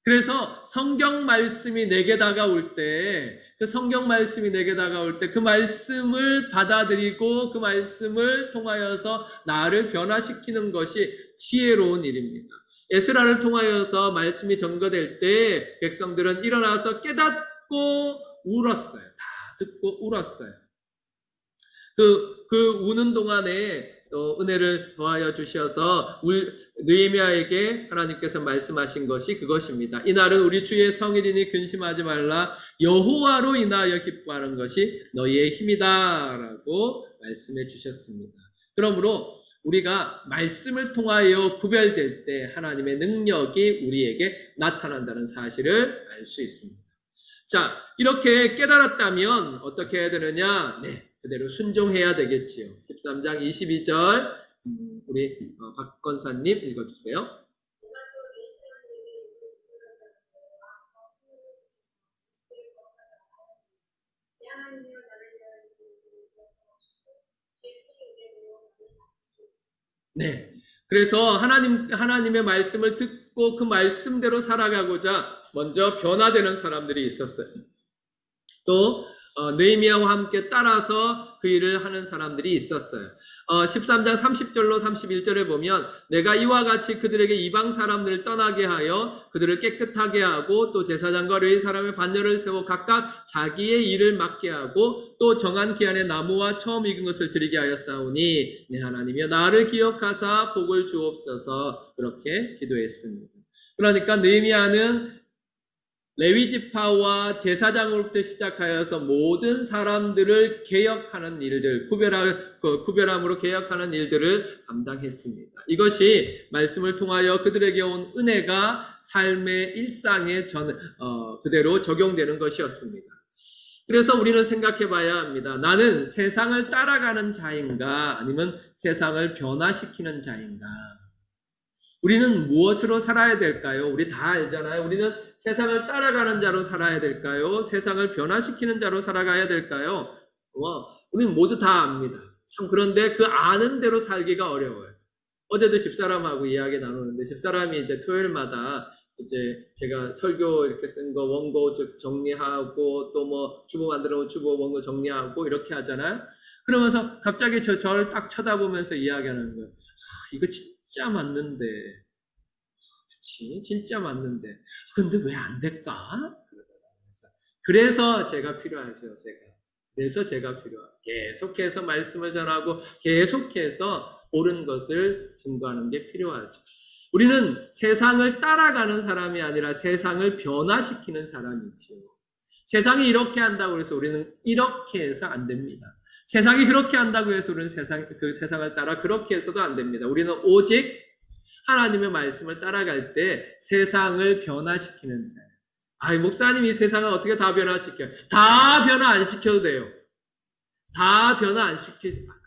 그래서 성경 말씀이 내게 다가올 때, 그 말씀을 받아들이고 그 말씀을 통하여서 나를 변화시키는 것이 지혜로운 일입니다. 에스라를 통하여서 말씀이 전거될 때 백성들은 일어나서 깨닫고 울었어요. 다 듣고 울었어요. 그 우는 동안에 은혜를 더하여 주셔서 느헤미야에게 하나님께서 말씀하신 것이 그것입니다. 이날은 우리 주의 성일이니 근심하지 말라. 여호와로 인하여 기뻐하는 것이 너희의 힘이다 라고 말씀해 주셨습니다. 그러므로 우리가 말씀을 통하여 구별될 때 하나님의 능력이 우리에게 나타난다는 사실을 알 수 있습니다. 자, 이렇게 깨달았다면 어떻게 해야 되느냐? 네, 그대로 순종해야 되겠지요. 13장 22절 우리 박 권사님 읽어주세요. 네, 그래서 하나님의 말씀을 듣고 그 말씀대로 살아가고자 먼저 변화되는 사람들이 있었어요. 또 느헤미야와 함께 따라서 그 일을 하는 사람들이 있었어요. 13장 30절로 31절에 보면 내가 이와 같이 그들에게 이방 사람들을 떠나게 하여 그들을 깨끗하게 하고 또 제사장과 레위 사람의 반열을 세워 각각 자기의 일을 맡게 하고 또 정한 기한에 나무와 처음 익은 것을 드리게 하였사오니 내 하나님이여 나를 기억하사 복을 주옵소서 그렇게 기도했습니다. 그러니까 느헤미야는 레위 지파와 제사장으로부터 시작하여서 모든 사람들을 개혁하는 일들, 구별함으로 개혁하는 일들을 감당했습니다. 이것이 말씀을 통하여 그들에게 온 은혜가 삶의 일상에 그대로 적용되는 것이었습니다. 그래서 우리는 생각해 봐야 합니다. 나는 세상을 따라가는 자인가 아니면 세상을 변화시키는 자인가? 우리는 무엇으로 살아야 될까요? 우리 다 알잖아요. 우리는 세상을 따라가는 자로 살아야 될까요? 세상을 변화시키는 자로 살아가야 될까요? 우리는 모두 다 압니다. 참 그런데 그 아는 대로 살기가 어려워요. 어제도 집사람하고 이야기 나누는데 집사람이 이제 토요일마다 이제 제가 설교 이렇게 쓴 거 원고 정리하고 또 뭐 주보 만들어 놓은 주보 원고 정리하고 이렇게 하잖아요. 그러면서 갑자기 저를 딱 쳐다보면서 이야기하는 거예요. 이거 진짜 맞는데, 그치? 진짜 맞는데. 근데 왜 안 될까? 그래서 제가 필요하세요, 그래서 제가 필요해요. 계속해서 말씀을 전하고 계속해서 옳은 것을 증거하는 게 필요하죠. 우리는 세상을 따라가는 사람이 아니라 세상을 변화시키는 사람이지요. 세상이 이렇게 한다고 해서 우리는 이렇게 해서 안 됩니다. 세상이 그렇게 한다고 해서 우리는 그 세상을 따라 그렇게 해서도 안 됩니다. 우리는 오직 하나님의 말씀을 따라갈 때 세상을 변화시키는 자예요. 목사님이 세상을 어떻게 다 변화시켜요? 다 변화 안 시켜도 돼요. 다 변화 안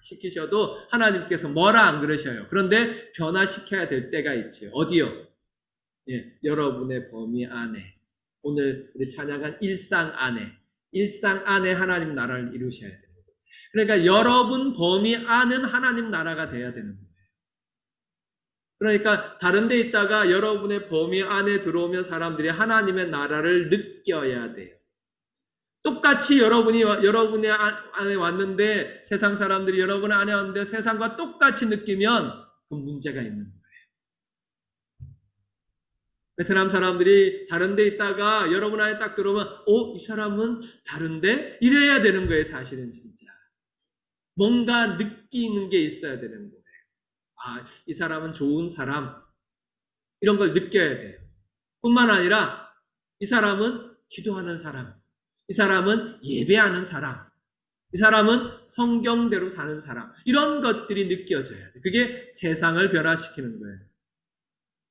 시키셔도 하나님께서 뭐라 안 그러셔요. 그런데 변화시켜야 될 때가 있죠. 어디요? 여러분의 범위 안에. 오늘 우리 찬양한 일상 안에 하나님 나라를 이루셔야 돼요. 그러니까 여러분 범위 안은 하나님 나라가 돼야 되는 거예요. 그러니까 다른 데 있다가 여러분의 범위 안에 들어오면 사람들이 하나님의 나라를 느껴야 돼요. 똑같이 여러분의 안에 왔는데 세상 사람들이 여러분 안에 왔는데 세상과 똑같이 느끼면 그 문제가 있는 거예요. 베트남 사람들이 다른 데 있다가 여러분 안에 딱 들어오면 이 사람은 다른데? 이래야 되는 거예요, 사실은 진짜. 뭔가 느끼는 게 있어야 되는 거예요. 이 사람은 좋은 사람. 이런 걸 느껴야 돼요. 뿐만 아니라 이 사람은 기도하는 사람. 이 사람은 예배하는 사람. 이 사람은 성경대로 사는 사람. 이런 것들이 느껴져야 돼요. 그게 세상을 변화시키는 거예요.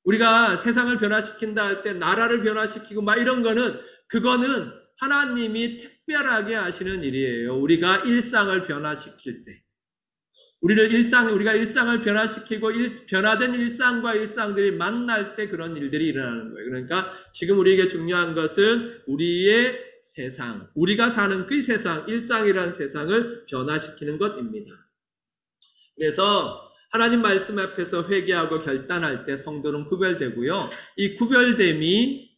우리가 세상을 변화시킨다 할 때 나라를 변화시키고 이런 거는 그거는 하나님이 특별하게 하시는 일이에요. 우리가 일상을 변화시킬 때. 우리가 일상을 변화시키고 변화된 일상과 일상들이 만날 때 그런 일들이 일어나는 거예요. 그러니까 지금 우리에게 중요한 것은 우리의 세상, 우리가 사는 그 세상, 일상이라는 세상을 변화시키는 것입니다. 그래서 하나님 말씀 앞에서 회개하고 결단할 때 성도는 구별되고요. 이 구별됨이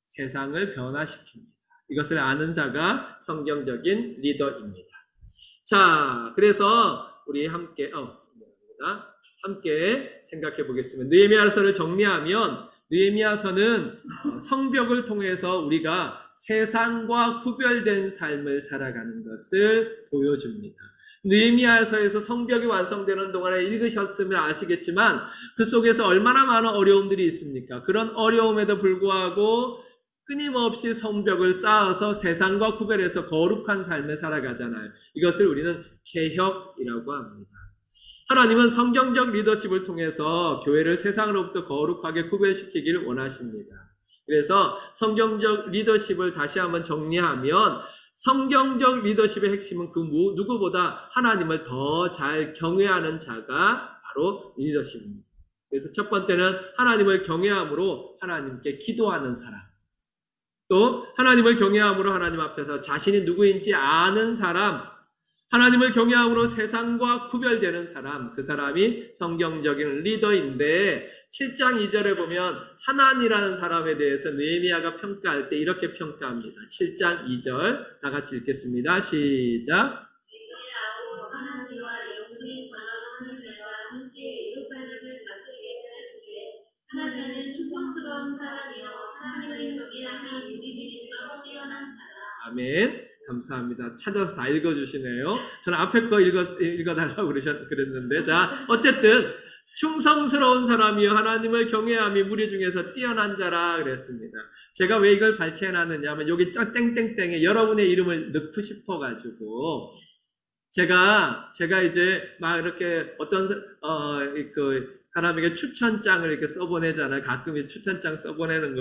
세상을 변화시킵니다. 이것을 아는 자가 성경적인 리더입니다. 자, 그래서 우리 함께 생각해 보겠습니다. 느헤미야서를 정리하면 느헤미야서는 성벽을 통해서 우리가 세상과 구별된 삶을 살아가는 것을 보여줍니다. 느헤미야서에서 성벽이 완성되는 동안에 읽으셨으면 아시겠지만 그 속에서 얼마나 많은 어려움들이 있습니까? 그런 어려움에도 불구하고 끊임없이 성벽을 쌓아서 세상과 구별해서 거룩한 삶을 살아가잖아요. 이것을 우리는 개혁이라고 합니다. 하나님은 성경적 리더십을 통해서 교회를 세상으로부터 거룩하게 구별시키기를 원하십니다. 그래서 성경적 리더십을 다시 한번 정리하면 성경적 리더십의 핵심은 그 누구보다 하나님을 더 잘 경외하는 자가 바로 리더십입니다. 그래서 첫 번째는 하나님을 경외함으로 하나님께 기도하는 사람. 또 하나님을 경외함으로 하나님 앞에서 자신이 누구인지 아는 사람. 하나님을 경외함으로 세상과 구별되는 사람, 그 사람이 성경적인 리더인데 7장 2절에 보면 하나니라는 사람에 대해서 느헤미야가 평가할 때 이렇게 평가합니다. 7장 2절 다 같이 읽겠습니다. 시작. 하나님과 영혼이 바라보는 자와 함께 예루살렘을 다스리게 하였기에 하나님은 충성스러운 사람이요 하나님을 경외함이 우리들에게서 뛰어난 자라. 아멘. 감사합니다. 찾아서 다 읽어주시네요. 저는 앞에 거 읽어달라고 그랬는데, 자, 어쨌든 충성스러운 사람이요 하나님을 경외함이 무리 중에서 뛰어난 자라 그랬습니다. 제가 왜 이걸 발췌해놨느냐 하면 여기 땡땡땡에 여러분의 이름을 넣고 싶어가지고 제가 이제 막 이렇게 어떤 그 사람에게 추천장을 이렇게 써보내잖아요. 가끔 추천장 써보내는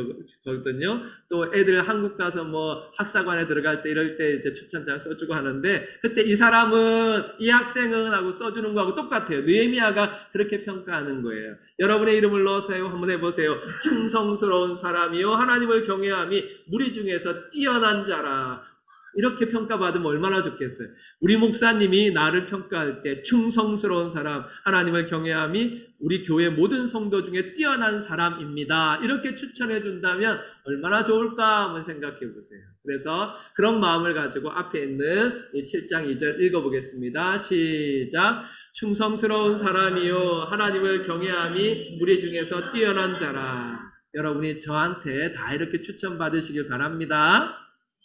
거거든요. 또 애들 한국 가서 뭐 학사관에 들어갈 때 이럴 때 이제 추천장 써주고 하는데 그때 이 사람은 이 학생은 하고 써주는 거하고 똑같아요. 느헤미야가 그렇게 평가하는 거예요. 여러분의 이름을 넣어서 한번 해보세요. 충성스러운 사람이요 하나님을 경외함이 무리 중에서 뛰어난 자라. 이렇게 평가받으면 얼마나 좋겠어요. 우리 목사님이 나를 평가할 때 충성스러운 사람, 하나님을 경외함이 우리 교회 모든 성도 중에 뛰어난 사람입니다. 이렇게 추천해 준다면 얼마나 좋을까 한번 생각해 보세요. 그래서 그런 마음을 가지고 앞에 있는 이 7장 2절 읽어보겠습니다. 시작. 충성스러운 사람이요 하나님을 경외함이 우리 중에서 뛰어난 자라. 여러분이 저한테 다 이렇게 추천받으시길 바랍니다.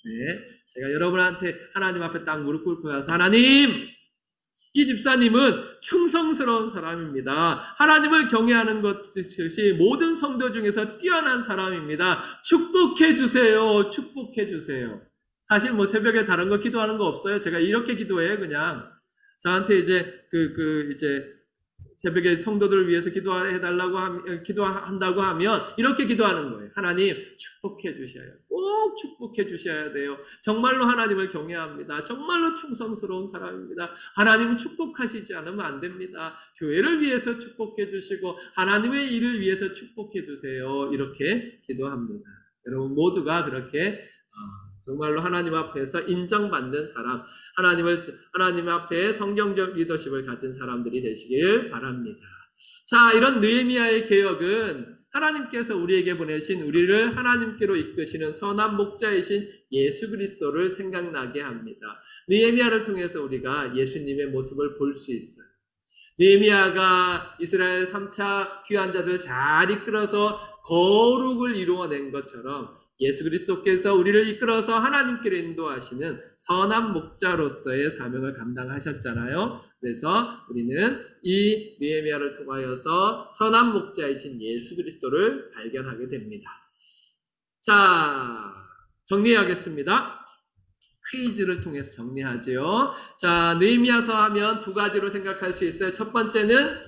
네. 제가 여러분한테 하나님 앞에 딱 무릎 꿇고 가서 하나님, 이 집사님은 충성스러운 사람입니다. 하나님을 경외하는 것이 모든 성도 중에서 뛰어난 사람입니다. 축복해 주세요. 축복해 주세요. 사실 뭐 새벽에 다른 거 기도하는 거 없어요. 제가 이렇게 기도해요. 그냥 저한테 이제 이제 새벽에 성도들을 위해서 기도한다고 하면 이렇게 기도하는 거예요. 하나님 축복해 주셔요. 꼭 축복해 주셔야 돼요. 정말로 하나님을 경외합니다. 정말로 충성스러운 사람입니다. 하나님은 축복하시지 않으면 안 됩니다. 교회를 위해서 축복해 주시고 하나님의 일을 위해서 축복해 주세요. 이렇게 기도합니다. 여러분 모두가 그렇게 정말로 하나님 앞에서 인정받는 사람, 하나님 앞에 성경적 리더십을 가진 사람들이 되시길 바랍니다. 자, 이런 느헤미야의 개혁은 하나님께서 우리에게 보내신 우리를 하나님께로 이끄시는 선한 목자이신 예수 그리스도를 생각나게 합니다. 느헤미야를 통해서 우리가 예수님의 모습을 볼 수 있어요. 느헤미야가 이스라엘 3차 귀한 자들 잘 이끌어서 거룩을 이루어낸 것처럼 예수 그리스도께서 우리를 이끌어서 하나님께로 인도하시는 선한 목자로서의 사명을 감당하셨잖아요. 그래서 우리는 이 느헤미야를 통하여서 선한 목자이신 예수 그리스도를 발견하게 됩니다. 자, 정리하겠습니다. 퀴즈를 통해서 정리하죠. 자, 느헤미야서 하면 두 가지로 생각할 수 있어요. 첫 번째는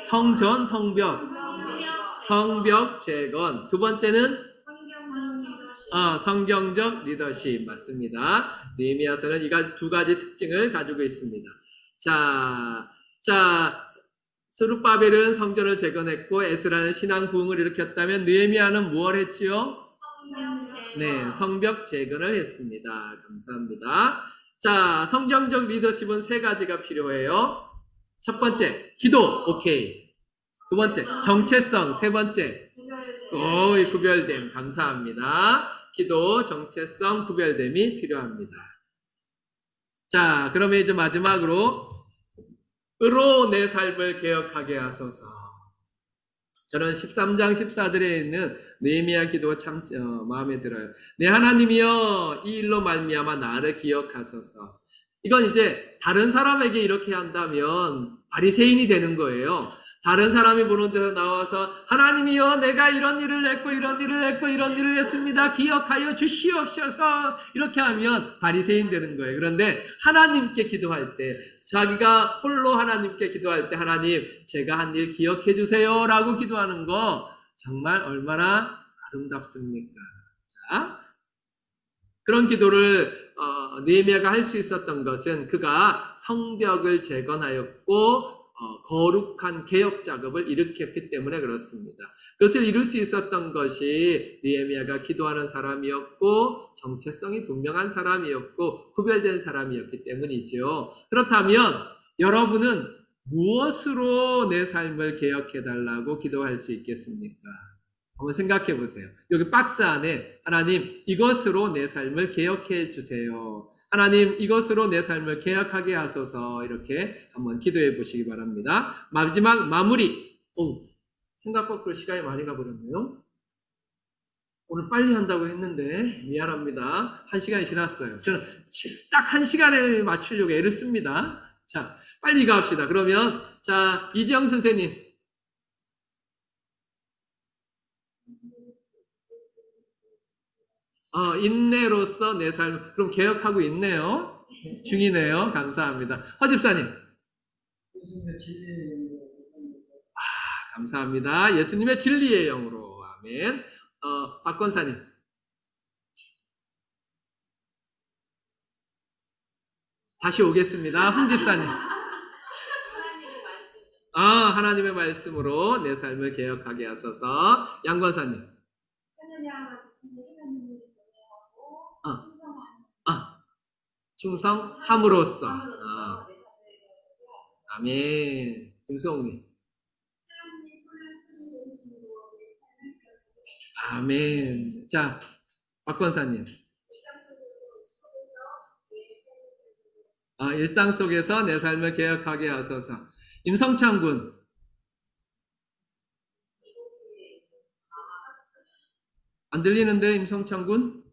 성전, 성벽 재건. 두 번째는 성경적 리더십. 맞습니다. 느헤미야서는 이 두 가지 특징을 가지고 있습니다. 자, 스룹바벨은 성전을 재건했고 에스라는 신앙 부흥을 일으켰다면 느헤미야는 무엇을 했지요? 네, 성벽 재건을 했습니다. 감사합니다. 자, 성경적 리더십은 세 가지가 필요해요. 첫 번째, 기도. 오케이. 두 번째, 정체성. 세 번째, 구별됨. 감사합니다. 기도, 정체성, 구별됨이 필요합니다. 자, 그러면 이제 마지막으로 으로 내 삶을 개혁하게 하소서. 저는 13장 14절에 있는 느헤미야 기도가 참 마음에 들어요. 내 하나님이여 이 일로 말미암아 나를 기억하소서. 이건 이제 다른 사람에게 이렇게 한다면 바리새인이 되는 거예요. 다른 사람이 보는 데서 나와서 하나님이여 내가 이런 일을 했고 이런 일을 했고 이런 일을 했습니다. 기억하여 주시옵소서. 이렇게 하면 바리새인 되는 거예요. 그런데 하나님께 기도할 때 자기가 홀로 하나님께 기도할 때 하나님 제가 한 일 기억해 주세요 라고 기도하는 거 정말 얼마나 아름답습니까? 자, 그런 기도를 느헤미야가 할 수 있었던 것은 그가 성벽을 재건하였고 거룩한 개혁 작업을 일으켰기 때문에 그렇습니다. 그것을 이룰 수 있었던 것이 느헤미야가 기도하는 사람이었고 정체성이 분명한 사람이었고 구별된 사람이었기 때문이죠. 그렇다면 여러분은 무엇으로 내 삶을 개혁해달라고 기도할 수 있겠습니까? 한번 생각해 보세요. 여기 박스 안에 하나님 이것으로 내 삶을 개혁해 주세요. 하나님 이것으로 내 삶을 개혁하게 하소서 이렇게 한번 기도해 보시기 바랍니다. 마지막 마무리. 생각 밖으로 시간이 많이 가버렸네요. 오늘 빨리 한다고 했는데 미안합니다. 1시간이 지났어요. 저는 딱 1시간에 맞추려고 애를 씁니다. 자, 빨리 갑시다. 그러면 자 이지영 선생님. 인내로서 내 삶, 그럼 개혁하고 있네요. 중이네요. 감사합니다. 허 집사님. 예수님의 진리의 영으로 감사합니다. 예수님의 진리의 영으로. 아멘. 박 권사님. 다시 오겠습니다. 홍 집사님. 하나님의 말씀으로 내 삶을 개혁하게 하소서. 양 권사님. 충성함으로써. 아멘. 김수홍님. 아멘. 자, 박 권사님. 일상 속에서 내 삶을 개혁하게 하소서. 임성찬 군. 안 들리는데, 임성찬 군?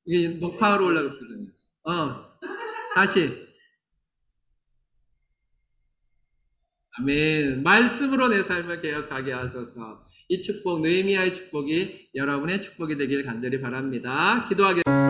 이게 녹화로 올라갔거든요. 다시. 아멘. 말씀으로 내 삶을 개혁하게 하소서. 이 축복, 느헤미야의 축복이 여러분의 축복이 되길 간절히 바랍니다. 기도하겠습니다.